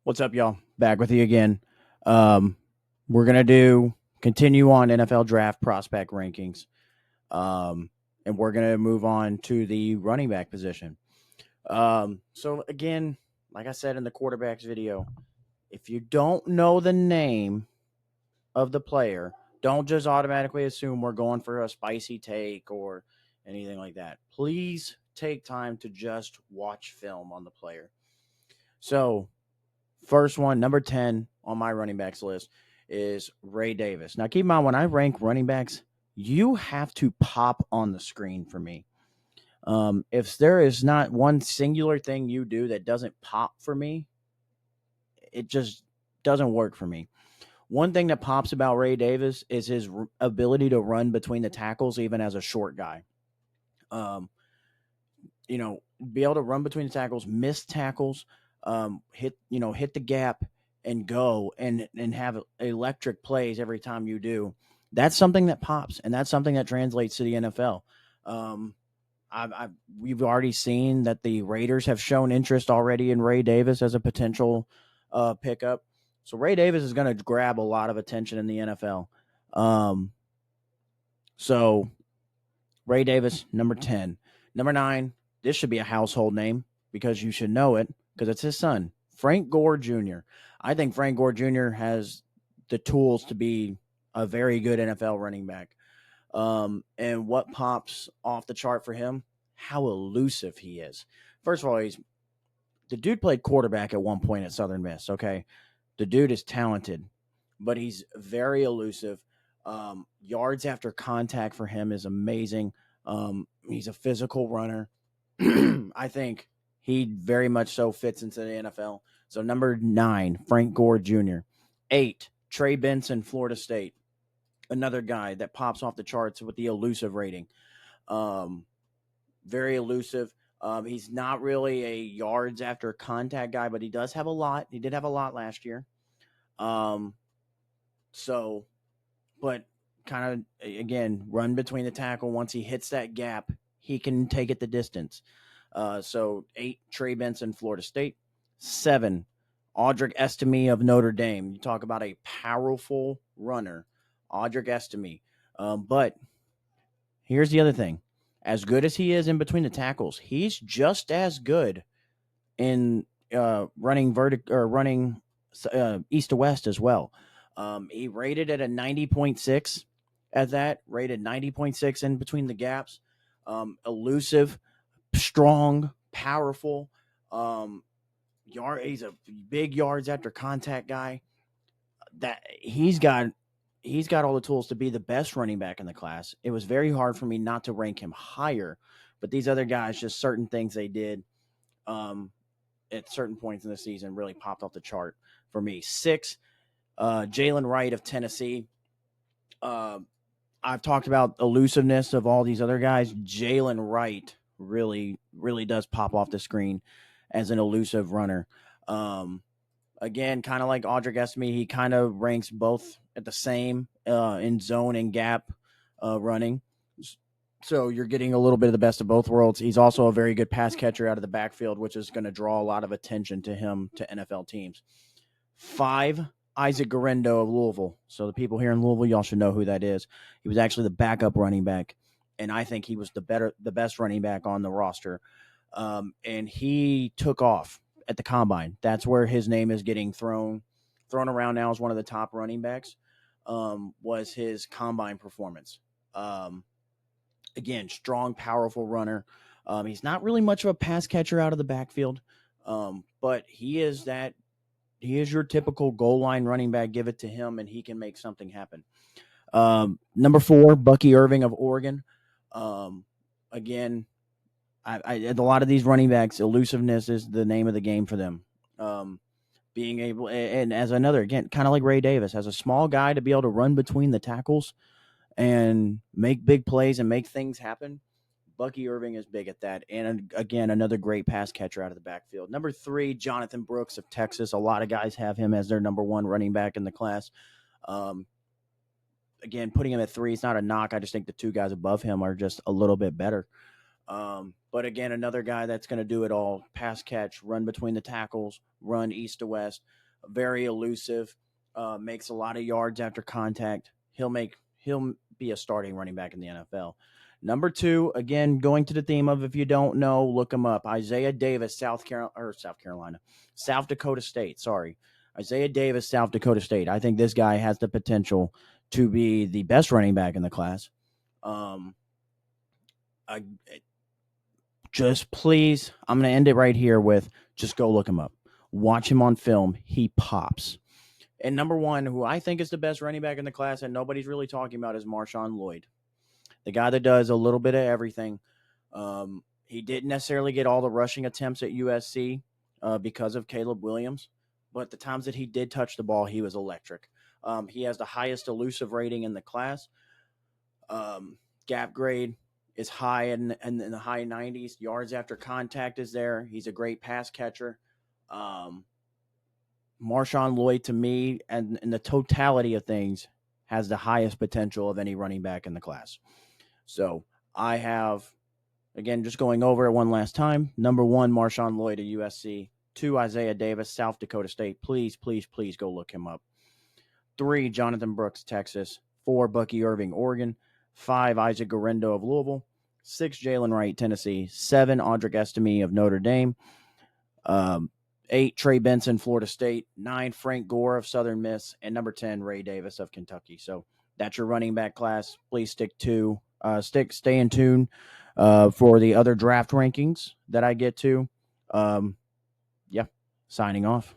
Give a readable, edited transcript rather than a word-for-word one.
What's up, y'all? Back with you again. Um, we're gonna continue on NFL draft prospect rankings, um, and we're gonna move on to the running back position. So again, like I said in the quarterbacks video, if you don't know the name of the player, don't just automatically assume we're going for a spicy take or anything like that. Please take time to just watch film on the player. So first one, number 10 on my running backs list is Ray Davis. Now, keep in mind, when I rank running backs, you have to pop on the screen for me. If there is not one singular thing you do that doesn't pop for me, it just doesn't work for me. One thing that pops about Ray Davis is his ability to run between the tackles, even as a short guy. Um, be able to run between the tackles, miss tackles, hit the gap and go and have electric plays every time you do. That's something that pops, and that's something that translates to the NFL. Um, we've already seen that the Raiders have shown interest already in Ray Davis as a potential pickup. So Ray Davis is going to grab a lot of attention in the NFL. So Ray Davis, number 10. Number 9, this should be a household name because you should know it because it's his son, Frank Gore Jr. I think Frank Gore Jr. has the tools to be a very good NFL running back. And what pops off the chart for him? How elusive he is. First of all, the dude played quarterback at one point at Southern Miss. Okay, the dude is talented, but he's very elusive. Yards after contact for him is amazing. He's a physical runner. I think he very much so fits into the NFL. So number 9, Frank Gore Jr. 8, Trey Benson, Florida State. Another guy that pops off the charts with the elusive rating. Um, Very elusive. He's not really a yards after contact guy, but he does have a lot. He did have a lot last year. Um, so, but kind of again, run between the tackle. Once he hits that gap, he can take it the distance. So 8, Trey Benson, Florida State. 7, Audric Estime of Notre Dame. You talk about a powerful runner, Audric Estime. But here's the other thing: as good as he is in between the tackles, he's just as good in running east to west as well. He rated at a 90.6 at that, rated 90.6 in between the gaps. Elusive, strong, powerful. Um, he's a big yards after contact guy. That he's got all the tools to be the best running back in the class. It was very hard for me not to rank him higher, but these other guys, just certain things they did um, at certain points in the season really popped off the chart for me. 6, Jalen Wright of Tennessee. Uh, I've talked about elusiveness of all these other guys. Jalen Wright really, really does pop off the screen as an elusive runner. Um, Again, kind of like Audric Estime, he kind of ranks both at the same in zone and gap running. So you're getting a little bit of the best of both worlds. He's also a very good pass catcher out of the backfield, which is going to draw a lot of attention to him to NFL teams. 5, Isaac Guerendo of Louisville. So the people here in Louisville, y'all should know who that is. He was actually the backup running back, and I think he was the best running back on the roster. And he took off at the combine. That's where his name is getting thrown around now as one of the top running backs. Was his combine performance. Again, strong, powerful runner. He's not really much of a pass catcher out of the backfield, but he is that. He is your typical goal line running back. Give it to him, and he can make something happen. Number 4, Bucky Irving of Oregon. Again, a lot of these running backs, elusiveness is the name of the game for them. Being able, and as another, again, kind of like Ray Davis, as a small guy to be able to run between the tackles and make big plays and make things happen. Bucky Irving is big at that. And again, another great pass catcher out of the backfield. Number 3, Jonathan Brooks of Texas. A lot of guys have him as their number 1 running back in the class. Again, putting him at 3 is not a knock. I just think the 2 guys above him are just a little bit better. But again, another guy that's going to do it all: pass catch, run between the tackles, run east to west, very elusive, makes a lot of yards after contact. He'll be a starting running back in the NFL. Number two, again, going to the theme of if you don't know, look him up. Isaiah Davis, South Dakota State. Sorry, Isaiah Davis, South Dakota State. I think this guy has the potential to be the best running back in the class. I, just please, I'm going to end it right here with just go look him up. Watch him on film. He pops. And number one, who I think is the best running back in the class and nobody's really talking about, is Marshawn Lloyd, the guy that does a little bit of everything. He didn't necessarily get all the rushing attempts at USC because of Caleb Williams, but the times that he did touch the ball, he was electric. He has the highest elusive rating in the class. Gap grade is high in the high 90s. Yards after contact is there. He's a great pass catcher. Marshawn Lloyd, to me, and in the totality of things, has the highest potential of any running back in the class. So I have, again, just going over it one last time. Number one, Marshawn Lloyd at USC. 2, Isaiah Davis, South Dakota State. Please, please, please go look him up. 3, Jonathan Brooks, Texas. 4, Bucky Irving, Oregon. 5, Isaac Guerendo of Louisville. 6, Jalen Wright, Tennessee. 7, Audric Estime of Notre Dame. 8, Trey Benson, Florida State. 9, Frank Gore of Southern Miss. And number 10, Ray Davis of Kentucky. So that's your running back class. Please stay in tune for the other draft rankings that I get to. Signing off.